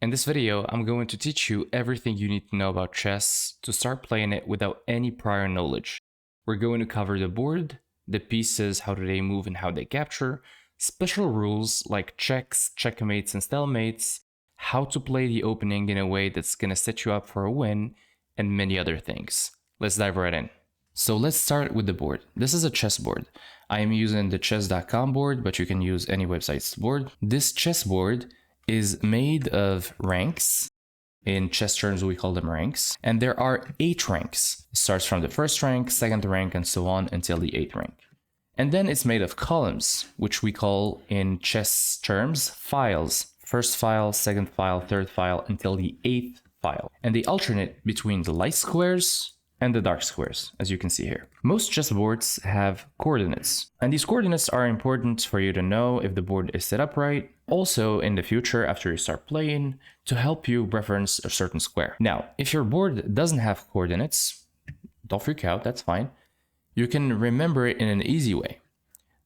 In this video, I'm going to teach you everything you need to know about chess to start playing it without any prior knowledge. We're going to cover the board, the pieces, how do they move and how they capture, special rules like checks, checkmates, and stalemates, how to play the opening in a way that's going to set you up for a win, and many other things. Let's dive right in. So let's start with the board. This is a chess board. I am using the chess.com board, but you can use any website's board. This chess board is made of ranks. In chess terms, we call them ranks. And there are 8 ranks. It starts from the first rank, second rank, and so on until the 8th rank. And then it's made of columns, which we call in chess terms files. First file, second file, third file, until the 8th file. And they alternate between the light squares and the dark squares, as you can see here. Most chessboards have coordinates, and these coordinates are important for you to know if the board is set up right. Also, in the future, after you start playing, to help you reference a certain square. Now, if your board doesn't have coordinates, don't freak out, that's fine. You can remember it in an easy way.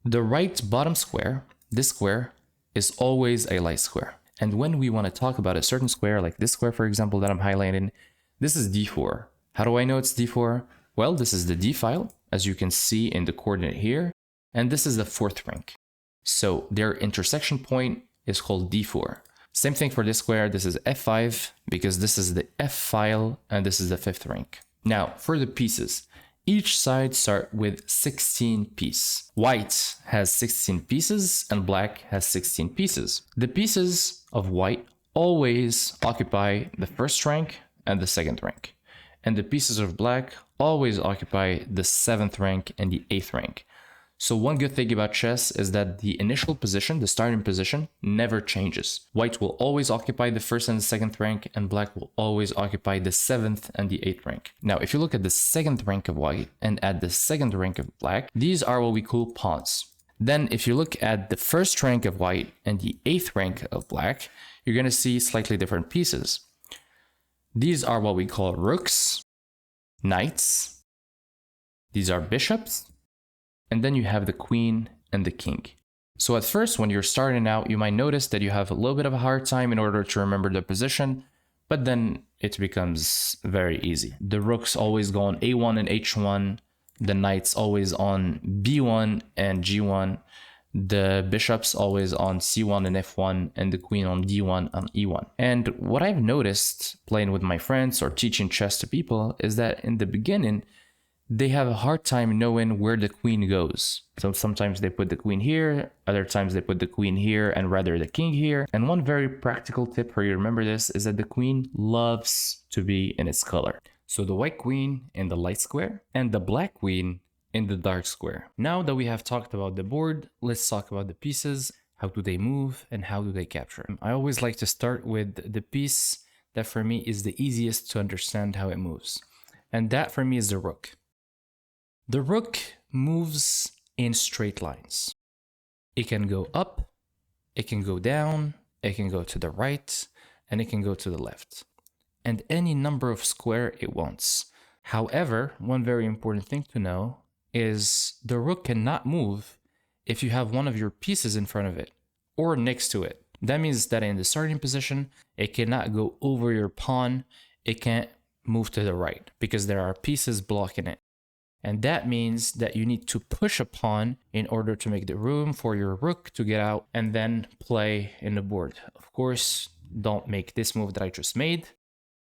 The right bottom square, this square, is always a light square. And when we want to talk about a certain square, like this square, for example, that I'm highlighting, this is D4. How do I know it's D4? Well, this is the D file, as you can see in the coordinate here, and this is the 4th rank. So their intersection point is called D4. Same thing for this square, this is F5, because this is the F file, and this is the 5th rank. Now, for the pieces, each side start with 16 pieces. White has 16 pieces, and black has 16 pieces. The pieces of white always occupy the 1st rank and the 2nd rank. And the pieces of black always occupy the 7th rank and the 8th rank. So one good thing about chess is that the initial position, the starting position, never changes. White will always occupy the 1st and the 2nd rank, and black will always occupy the 7th and the 8th rank. Now, if you look at the 2nd rank of white and at the 2nd rank of black, these are what we call pawns. Then if you look at the 1st rank of white and the 8th rank of black, you're going to see slightly different pieces. These are what we call rooks, knights, these are bishops, and then you have the queen and the king. So at first, when you're starting out, you might notice that you have a little bit of a hard time in order to remember the position, but then it becomes very easy. The rooks always go on A1 and H1, the knights always on B1 and G1, the bishops always on C1 and F1, and the queen on D1 and E1. And what I've noticed playing with my friends or teaching chess to people is that in the beginning, they have a hard time knowing where the queen goes. So sometimes they put the queen here, other times they put the queen here and rather the king here. And one very practical tip for you to remember this is that the queen loves to be in its color. So the white queen in the light square and the black queen in the dark square. Now that we have talked about the board, let's talk about the pieces. How do they move and how do they capture? I always like to start with the piece that for me is the easiest to understand how it moves. And that for me is the rook. The rook moves in straight lines. It can go up, it can go down, it can go to the right, and it can go to the left. And any number of square it wants. However, one very important thing to know is the rook cannot move if you have one of your pieces in front of it or next to it. That means that in the starting position, it cannot go over your pawn, it can't move to the right because there are pieces blocking it. And that means that you need to push a pawn in order to make the room for your rook to get out and then play in the board. Of course, don't make this move that I just made.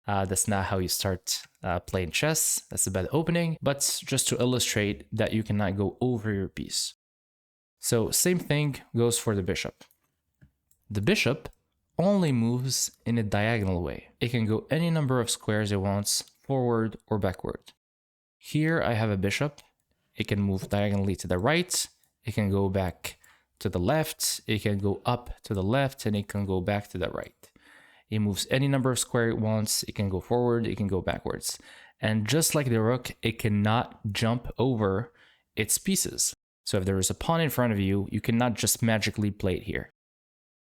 That's not how you start playing chess. That's a bad opening, but just to illustrate that you cannot go over your piece. So same thing goes for the bishop. The bishop only moves in a diagonal way. It can go any number of squares it wants, forward or backward. Here I have a bishop. It can move diagonally to the right. It can go back to the left. It can go up to the left, and it can go back to the right. It moves any number of squares it wants. It can go forward, it can go backwards. And just like the rook, it cannot jump over its pieces. So if there is a pawn in front of you, you cannot just magically play it here.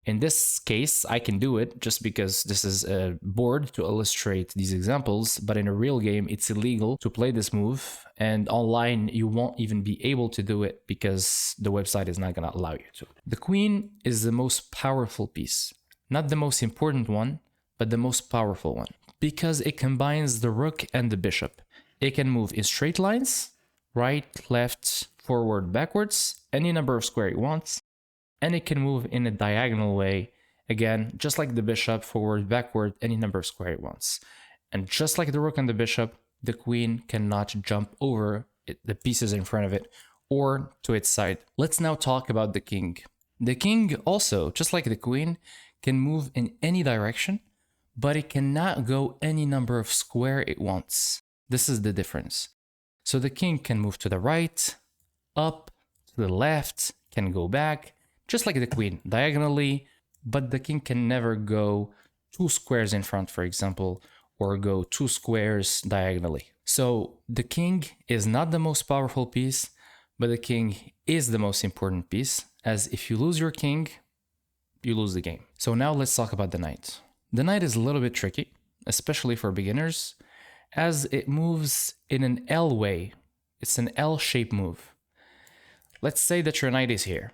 In this case, I can do it just because this is a board to illustrate these examples, but in a real game, it's illegal to play this move, and online, you won't even be able to do it because the website is not going to allow you to. The queen is the most powerful piece. Not the most important one, but the most powerful one, because it combines the rook and the bishop. It can move in straight lines, right, left, forward, backwards, any number of square it wants, and it can move in a diagonal way, again, just like the bishop, forward, backward, any number of square it wants. And just like the rook and the bishop, the queen cannot jump over the pieces in front of it or to its side. Let's now talk about the king. The king also, just like the queen, can move in any direction, but it cannot go any number of square it wants. This is the difference. So the king can move to the right, up, to the left, can go back, just like the queen, diagonally, but the king can never go 2 squares in front, for example, or go 2 squares diagonally. So the king is not the most powerful piece, but the king is the most important piece, as if you lose your king, you lose the game. So now let's talk about the knight. The knight is a little bit tricky, especially for beginners, as it moves in an L way. It's an L-shaped move. Let's say that your knight is here.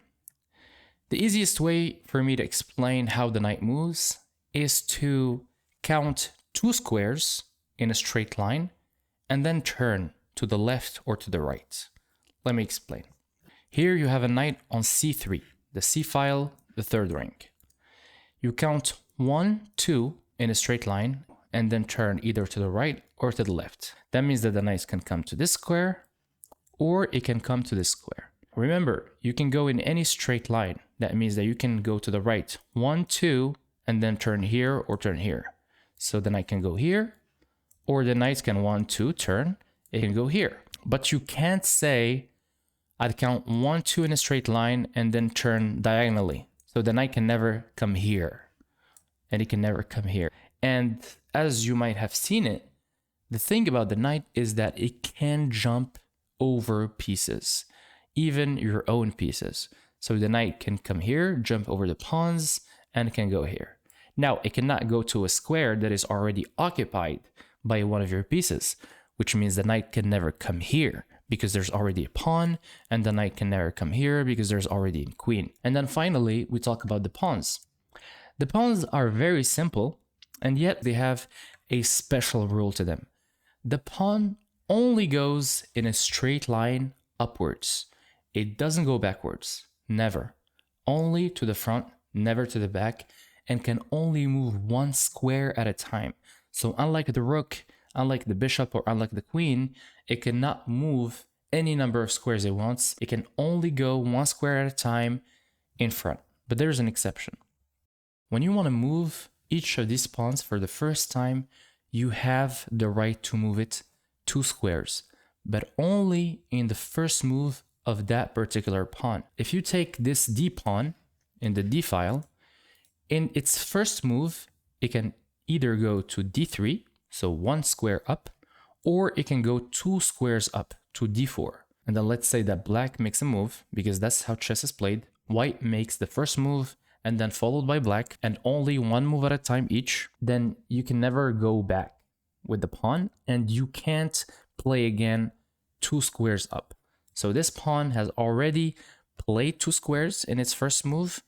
The easiest way for me to explain how the knight moves is to count 2 squares in a straight line and then turn to the left or to the right. Let me explain. Here you have a knight on c3, the c file, the third rank. You count 1, 2 in a straight line and then turn either to the right or to the left. That means that the knight can come to this square or it can come to this square. Remember, you can go in any straight line. That means that you can go to the right 1, 2 and then turn here or turn here. So the knight can go here, or the knight can 1, 2 turn, it can go here. But you can't say, I'd count 1, 2 in a straight line and then turn diagonally. So the knight can never come here, and it can never come here. And as you might have seen it, the thing about the knight is that it can jump over pieces, even your own pieces. So the knight can come here, jump over the pawns, and it can go here. Now, it cannot go to a square that is already occupied by one of your pieces, which means the knight can never come here because there's already a pawn, and the knight can never come here because there's already a queen. And then finally, we talk about the pawns. The pawns are very simple, and yet they have a special rule to them. The pawn only goes in a straight line upwards. It doesn't go backwards, never. Only to the front, never to the back, and can only move 1 square at a time. So unlike the rook, unlike the bishop, or unlike the queen, it cannot move any number of squares it wants. It can only go 1 square at a time in front. But there's an exception. When you want to move each of these pawns for the first time, you have the right to move it 2 squares, but only in the first move of that particular pawn. If you take this d pawn in the d file, in its first move, it can either go to d3, so 1 square up, or it can go 2 squares up to d4. And then let's say that black makes a move, because that's how chess is played. White makes the first move, and then followed by black, and only 1 move at a time each. Then you can never go back with the pawn, and you can't play again 2 squares up. So this pawn has already played 2 squares in its first move.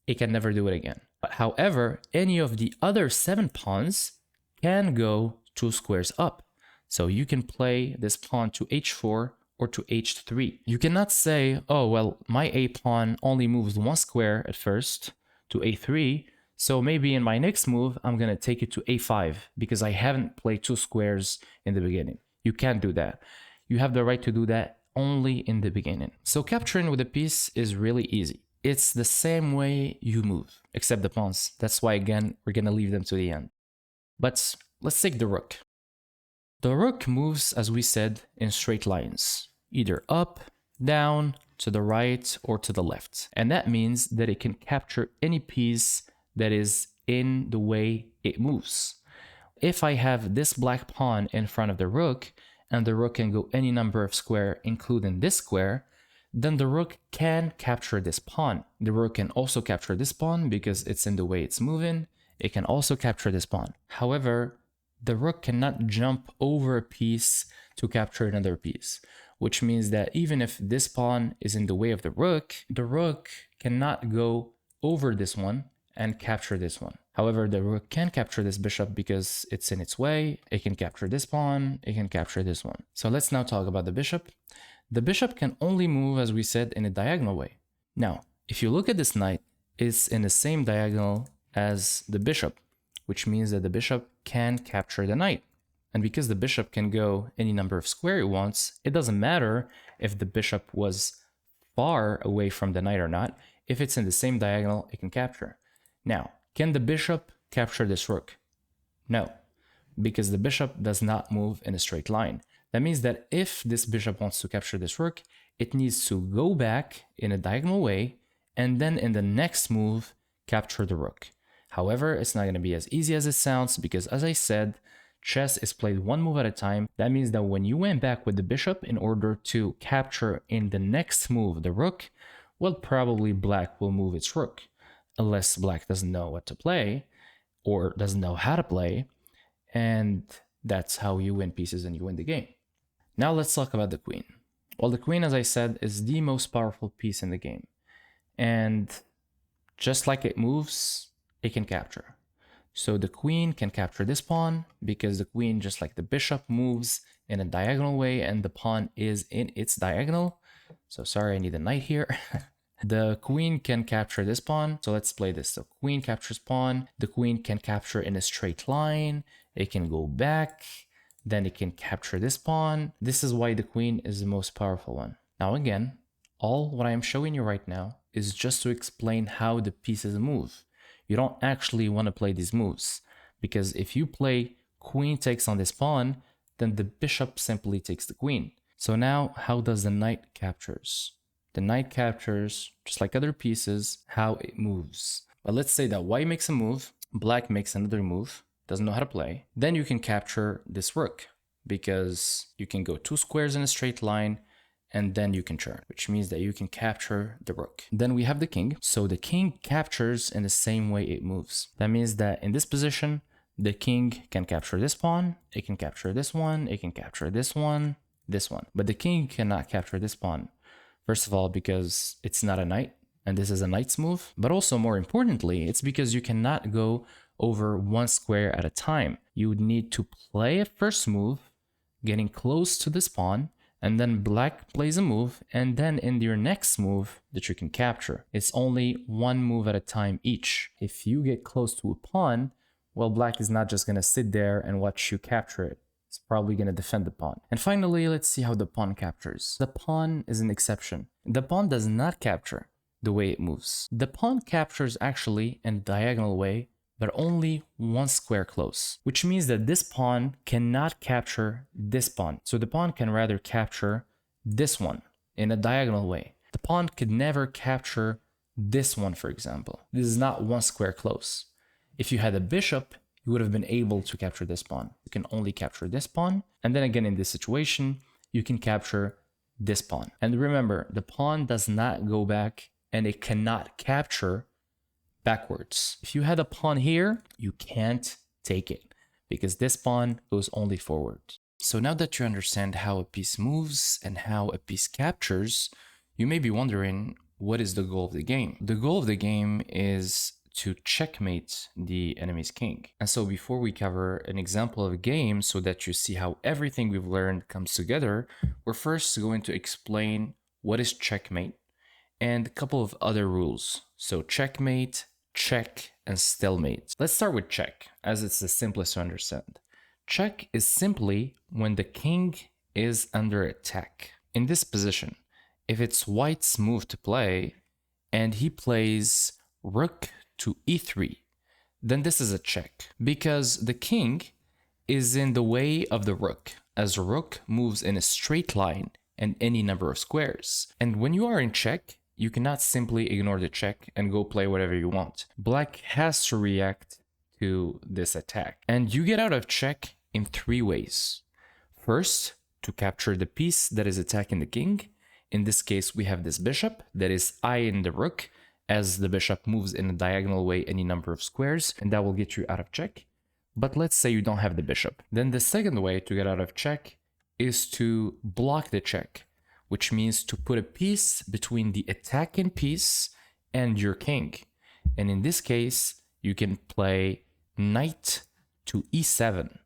It can never do it again. But however, any of the other 7 pawns can go 2 squares up. So you can play this pawn to h4 or to h3. You cannot say, oh, well, my a pawn only moves 1 square at first to a3, so maybe in my next move, I'm going to take it to a5 because I haven't played 2 squares in the beginning. You can't do that. You have the right to do that only in the beginning. So capturing with a piece is really easy. It's the same way you move, except the pawns. That's why, again, we're going to leave them to the end. But let's take the rook. The rook moves, as we said, in straight lines, either up, down, to the right, or to the left. And that means that it can capture any piece that is in the way it moves. If I have this black pawn in front of the rook, and the rook can go any number of square, including this square, then the rook can capture this pawn. The rook can also capture this pawn because it's in the way it's moving. It can also capture this pawn. However, the rook cannot jump over a piece to capture another piece, which means that even if this pawn is in the way of the rook cannot go over this one and capture this one. However, the rook can capture this bishop because it's in its way. It can capture this pawn, it can capture this one. So let's now talk about the bishop. The bishop can only move, as we said, in a diagonal way. Now, if you look at this knight, it's in the same diagonal as the bishop, which means that the bishop can capture the knight. And because the bishop can go any number of square it wants, it doesn't matter if the bishop was far away from the knight or not. If it's in the same diagonal, it can capture. Now, can the bishop capture this rook? No, because the bishop does not move in a straight line. That means that if this bishop wants to capture this rook, it needs to go back in a diagonal way and then in the next move, capture the rook. However, it's not going to be as easy as it sounds because, as I said, chess is played one move at a time. That means that when you went back with the bishop in order to capture in the next move the rook, well, probably black will move its rook, unless black doesn't know what to play or doesn't know how to play, and that's how you win pieces and you win the game. Now let's talk about the queen. Well, the queen, as I said, is the most powerful piece in the game, and just like it moves, it can capture. So the queen can capture this pawn because the queen, just like the bishop, moves in a diagonal way and the pawn is in its diagonal. So sorry, I need a knight here. The queen can capture this pawn. So let's play this. So queen captures pawn. The queen can capture in a straight line. It can go back. Then it can capture this pawn. This is why the queen is the most powerful one. Now again, all what I am showing you right now is just to explain how the pieces move. You don't actually want to play these moves, because if you play queen takes on this pawn, then the bishop simply takes the queen. So now, how does the knight captures? The knight captures, just like other pieces, how it moves. But let's say that white makes a move, black makes another move, doesn't know how to play. Then you can capture this rook, because you can go 2 squares in a straight line, and then you can turn, which means that you can capture the rook. Then we have the king. So the king captures in the same way it moves. That means that in this position, the king can capture this pawn, it can capture this one, it can capture this one, this one. But the king cannot capture this pawn. First of all, because it's not a knight, and this is a knight's move. But also, more importantly, it's because you cannot go over 1 square at a time. You would need to play a first move, getting close to this pawn, and then black plays a move, and then in your next move that you can capture. It's only 1 move at a time each. If you get close to a pawn, well, black is not just gonna sit there and watch you capture it. It's probably gonna defend the pawn. And finally, let's see how the pawn captures. The pawn is an exception. The pawn does not capture the way it moves. The pawn captures actually in a diagonal way, but only 1 square close, which means that this pawn cannot capture this pawn. So the pawn can rather capture this one in a diagonal way. The pawn could never capture this one, for example. This is not 1 square close. If you had a bishop, you would have been able to capture this pawn. You can only capture this pawn. And then again, in this situation, you can capture this pawn. And remember, the pawn does not go back and it cannot capture backwards. If you had a pawn here, you can't take it because this pawn goes only forward. So now that you understand how a piece moves and how a piece captures, you may be wondering, what is the goal of the game? The goal of the game is to checkmate the enemy's king. And so before we cover an example of a game so that you see how everything we've learned comes together, we're first going to explain what is checkmate and a couple of other rules. So checkmate, check, and stalemate. Let's start with check, as it's the simplest to understand. Check is simply when the king is under attack. In this position, if it's white's move to play, and he plays rook to e3, then this is a check, because the king is in the way of the rook, as the rook moves in a straight line and any number of squares. And when you are in check, you cannot simply ignore the check and go play whatever you want. Black has to react to this attack. And you get out of check in 3 ways. First, to capture the piece that is attacking the king. In this case, we have this bishop that is eyeing the rook as the bishop moves in a diagonal way any number of squares, and that will get you out of check. But let's say you don't have the bishop. Then the second way to get out of check is to block the check, which means to put a piece between the attacking piece and your king. And in this case, you can play knight to e7.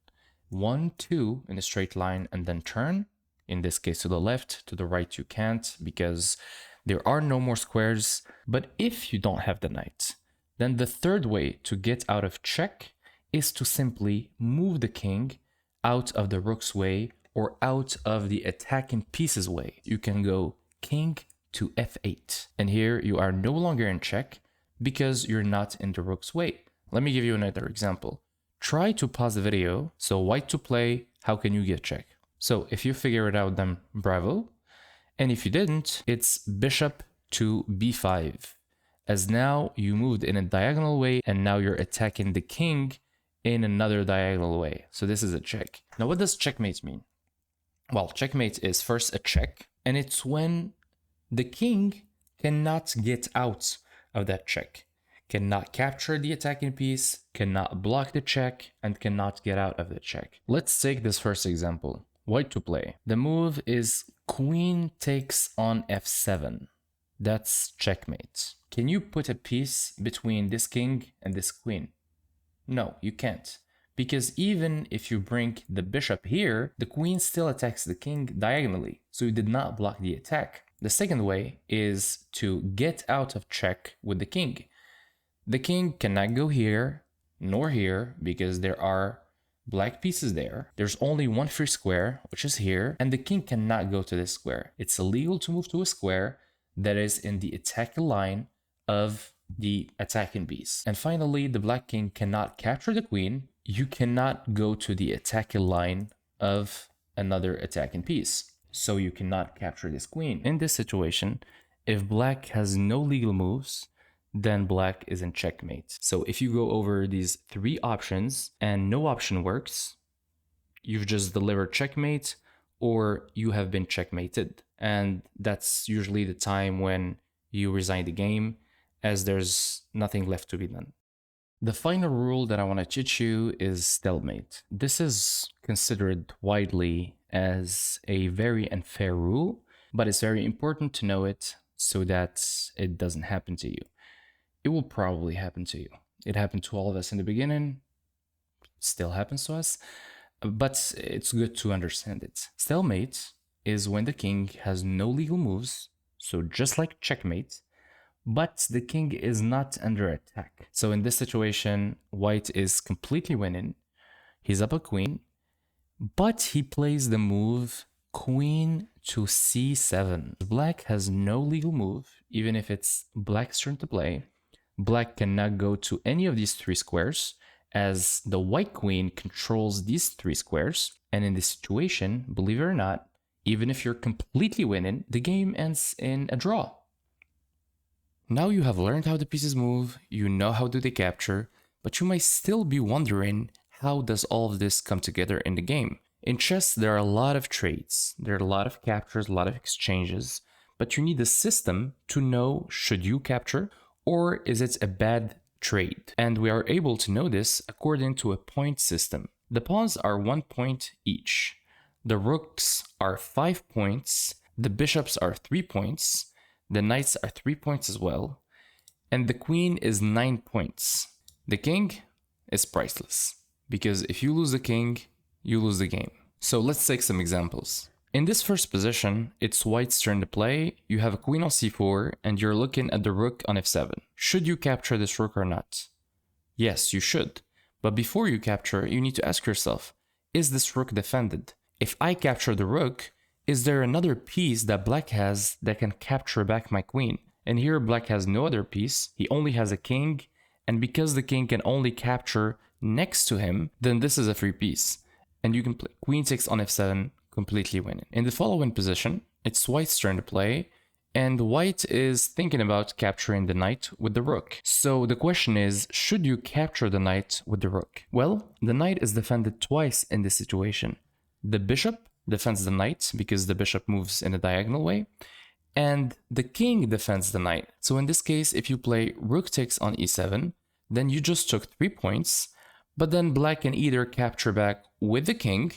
1, 2 in a straight line and then turn. In this case, to the left, to the right, you can't because there are no more squares. But if you don't have the knight, then the third way to get out of check is to simply move the king out of the rook's way or out of the attacking piece's way. You can go king to f8. And here you are no longer in check because you're not in the rook's way. Let me give you another example. Try to pause the video. So white to play, how can you get check? So if you figure it out, then bravo. And if you didn't, it's bishop to b5. As now you moved in a diagonal way and now you're attacking the king in another diagonal way. So this is a check. Now what does checkmate mean? Well, checkmate is first a check, and it's when the king cannot get out of that check, cannot capture the attacking piece, cannot block the check, and cannot get out of the check. Let's take this first example. White to play. The move is queen takes on f7. That's checkmate. Can you put a piece between this king and this queen? No, you can't. Because even if you bring the bishop here, the queen still attacks the king diagonally. So you did not block the attack. The second way is to get out of check with the king. The king cannot go here, nor here, because there are black pieces there. There's only one free square, which is here, and the king cannot go to this square. It's illegal to move to a square that is in the attacking line of the attacking piece. And finally, the black king cannot capture the queen. You cannot go to the attacking line of another attacking piece. So you cannot capture this queen. In this situation, if black has no legal moves, then black is in checkmate. So if you go over these three options and no option works, you've just delivered checkmate or you have been checkmated. And that's usually the time when you resign the game, as there's nothing left to be done. The final rule that I want to teach you is stalemate. This is considered widely as a very unfair rule, but it's very important to know it so that it doesn't happen to you. It will probably happen to you. It happened to all of us in the beginning, still happens to us, but it's good to understand it. Stalemate is when the king has no legal moves, so just like checkmate, but the king is not under attack. So in this situation, white is completely winning. He's up a queen, but he plays the move queen to c7. Black has no legal move, even if it's black's turn to play. Black cannot go to any of these three squares, as the white queen controls these three squares. And in this situation, believe it or not, even if you're completely winning, the game ends in a draw. Now you have learned how the pieces move, you know how do they capture, but you might still be wondering, how does all of this come together in the game? In chess, there are a lot of trades, there are a lot of captures, a lot of exchanges, but you need a system to know, should you capture or is it a bad trade? And we are able to know this according to a point system. The pawns are 1 point each. The rooks are 5 points, the bishops are 3 points, the knights are 3 points as well, and the queen is 9 points. The king is priceless, because if you lose the king, you lose the game. So let's take some examples. In this first position, it's white's turn to play. You have a queen on c4, and you're looking at the rook on f7. Should you capture this rook or not? Yes, you should. But before you capture, you need to ask yourself, is this rook defended? If I capture the rook, is there another piece that black has that can capture back my queen? And here black has no other piece, he only has a king, and because the king can only capture next to him, then this is a free piece. And you can play queen takes on f7, completely winning. In the following position, it's white's turn to play, and white is thinking about capturing the knight with the rook. So the question is, should you capture the knight with the rook? Well, the knight is defended twice in this situation. The bishop defends the knight because the bishop moves in a diagonal way, and the king defends the knight. So in this case, if you play rook takes on e7, then you just took 3 points, but then black can either capture back with the king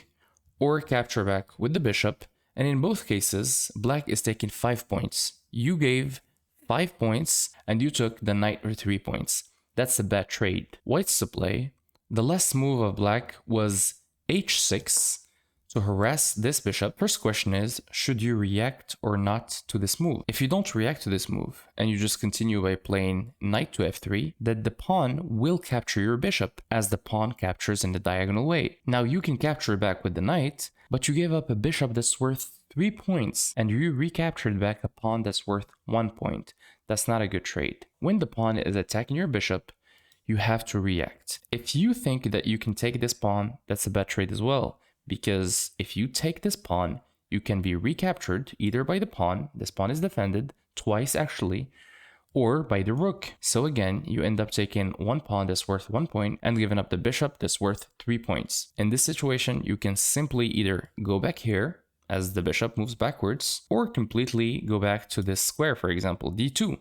or capture back with the bishop, and in both cases, black is taking 5 points. You gave 5 points and you took the knight for 3 points. That's a bad trade. White's to play. The last move of black was h6 to harass this bishop. First question is, should you react or not to this move? If you don't react to this move and you just continue by playing knight to f3, then the pawn will capture your bishop as the pawn captures in the diagonal way. Now you can capture back with the knight, but you gave up a bishop that's worth 3 points and you recaptured back a pawn that's worth 1 point. That's not a good trade. When the pawn is attacking your bishop, you have to react. If you think that you can take this pawn, that's a bad trade as well. Because if you take this pawn, you can be recaptured either by the pawn, this pawn is defended, twice actually, or by the rook. So again, you end up taking one pawn that's worth 1 point and giving up the bishop that's worth 3 points. In this situation, you can simply either go back here, as the bishop moves backwards, or completely go back to this square, for example, d2.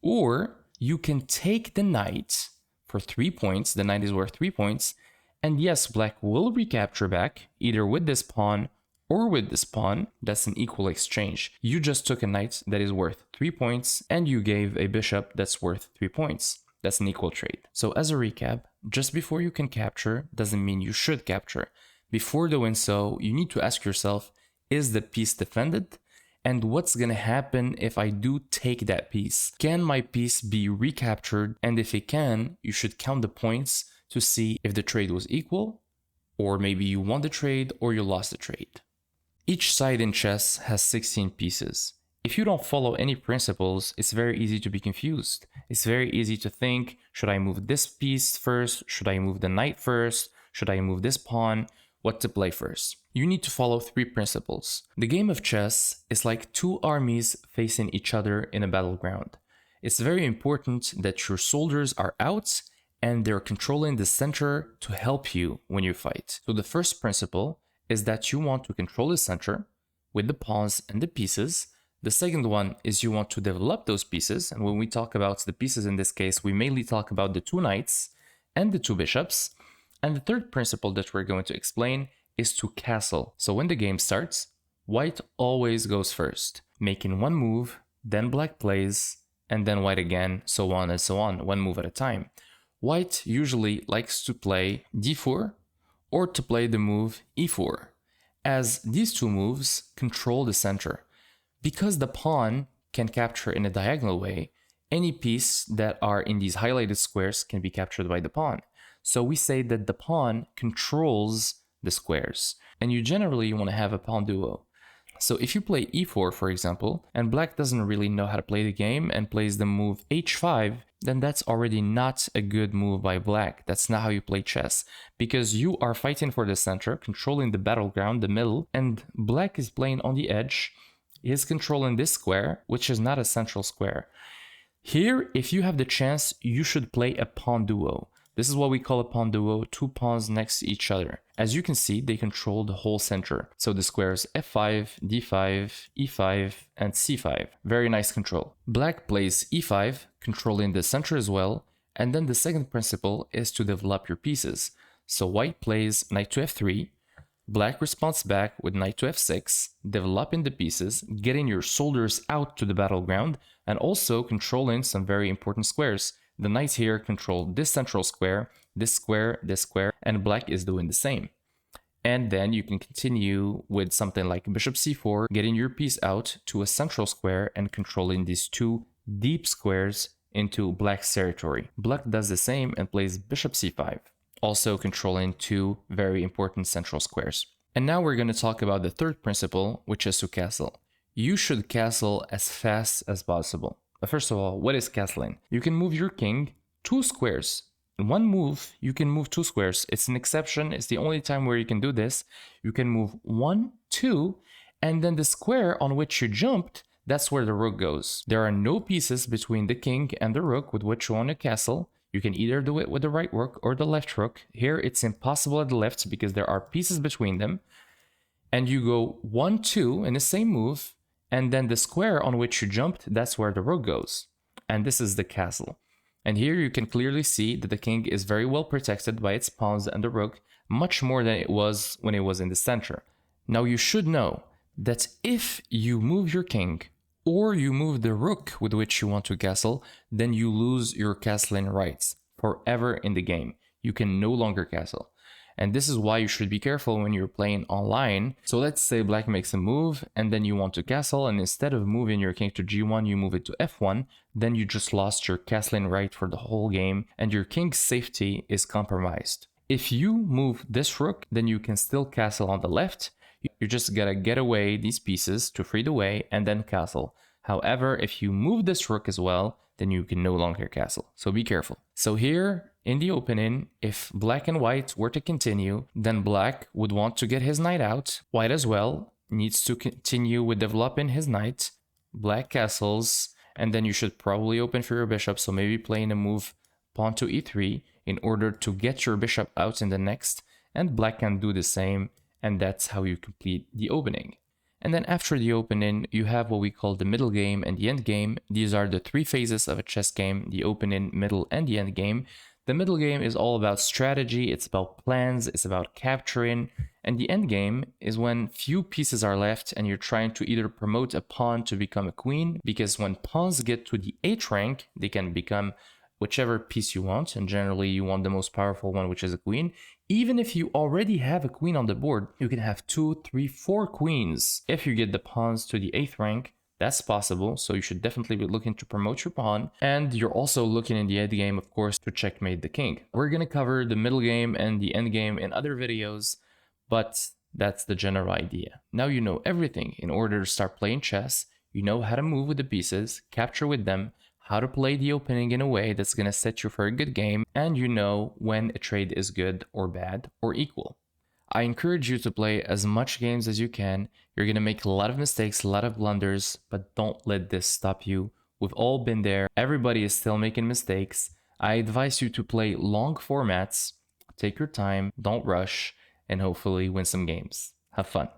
Or you can take the knight for 3 points, the knight is worth 3 points, and yes, black will recapture back, either with this pawn or with this pawn. That's an equal exchange. You just took a knight that is worth 3 points, and you gave a bishop that's worth 3 points. That's an equal trade. So as a recap, just before you can capture doesn't mean you should capture. Before doing so, you need to ask yourself, is the piece defended? And what's gonna happen if I do take that piece? Can my piece be recaptured? And if it can, you should count the points to see if the trade was equal, or maybe you won the trade or you lost the trade. Each side in chess has 16 pieces. If you don't follow any principles, it's very easy to be confused. It's very easy to think, should I move this piece first? Should I move the knight first? Should I move this pawn? What to play first? You need to follow 3 principles. The game of chess is like 2 armies facing each other in a battleground. It's very important that your soldiers are out and they're controlling the center to help you when you fight. So the first principle is that you want to control the center with the pawns and the pieces. The second one is you want to develop those pieces. And when we talk about the pieces in this case, we mainly talk about the 2 knights and the 2 bishops. And the third principle that we're going to explain is to castle. So when the game starts, white always goes first, making one move, then black plays, and then white again, so on and so on, one move at a time. White usually likes to play d4 or to play the move e4, as these 2 moves control the center. Because the pawn can capture in a diagonal way, any piece that are in these highlighted squares can be captured by the pawn. So we say that the pawn controls the squares, and you generally want to have a pawn duo. So if you play e4, for example, and black doesn't really know how to play the game and plays the move h5, then that's already not a good move by black. That's not how you play chess, because you are fighting for the center, controlling the battleground, the middle, and black is playing on the edge. He's controlling this square, which is not a central square. Here, if you have the chance, you should play a pawn duo. This is what we call a pawn duo, 2 pawns next to each other. As you can see, they control the whole center. So the squares f5, d5, e5, and c5. Very nice control. Black plays e5, controlling the center as well. And then the second principle is to develop your pieces. So white plays knight to f3, black responds back with knight to f6, developing the pieces, getting your soldiers out to the battleground, and also controlling some very important squares. The knights here control this central square, and black is doing the same. And then you can continue with something like bishop c4, getting your piece out to a central square and controlling these 2 deep squares into black's territory. Black does the same and plays bishop c5, also controlling 2 very important central squares. And now we're going to talk about the third principle, which is to castle. You should castle as fast as possible. But first of all, what is castling? You can move your king 2 squares. In one move, you can move 2 squares. It's an exception. It's the only time where you can do this. You can move 1, 2, and then the square on which you jumped, that's where the rook goes. There are no pieces between the king and the rook with which you want to castle. You can either do it with the right rook or the left rook. Here, it's impossible at the left because there are pieces between them. And you go 1, 2 in the same move, and then the square on which you jumped, that's where the rook goes. And this is the castle. And here you can clearly see that the king is very well protected by its pawns and the rook, much more than it was when it was in the center. Now you should know that if you move your king or you move the rook with which you want to castle, then you lose your castling rights forever in the game. You can no longer castle. And this is why you should be careful when you're playing online. So let's say black makes a move and then you want to castle, and instead of moving your king to g1, you move it to f1, then you just lost your castling right for the whole game and your king's safety is compromised. If you move this rook, then you can still castle on the left. You just gotta get away these pieces to free the way and then castle. However, if you move this rook as well, then you can no longer castle. So be careful. So here in the opening, if black and white were to continue, then black would want to get his knight out. White as well needs to continue with developing his knight. Black castles, and then you should probably open for your bishop. So maybe playing a move pawn to e3 in order to get your bishop out in the next. And black can do the same. And that's how you complete the opening. And then after the opening, you have what we call the middle game and the end game. These are the three phases of a chess game: the opening, middle, and the end game. The middle game is all about strategy, it's about plans, it's about capturing. And the end game is when few pieces are left and you're trying to either promote a pawn to become a queen, because when pawns get to the 8th rank, they can become whichever piece you want, and generally you want the most powerful one, which is a queen. Even if you already have a queen on the board, you can have 2, 3, 4 queens. If you get the pawns to the 8th rank, that's possible, so you should definitely be looking to promote your pawn. And you're also looking in the end game, of course, to checkmate the king. We're going to cover the middle game and the end game in other videos, but that's the general idea. Now you know everything. In order to start playing chess, you know how to move with the pieces, capture with them, how to play the opening in a way that's going to set you for a good game, and you know when a trade is good or bad or equal. I encourage you to play as much games as you can. You're going to make a lot of mistakes, a lot of blunders, but don't let this stop you. We've all been there. Everybody is still making mistakes. I advise you to play long formats, take your time, don't rush, and hopefully win some games. Have fun.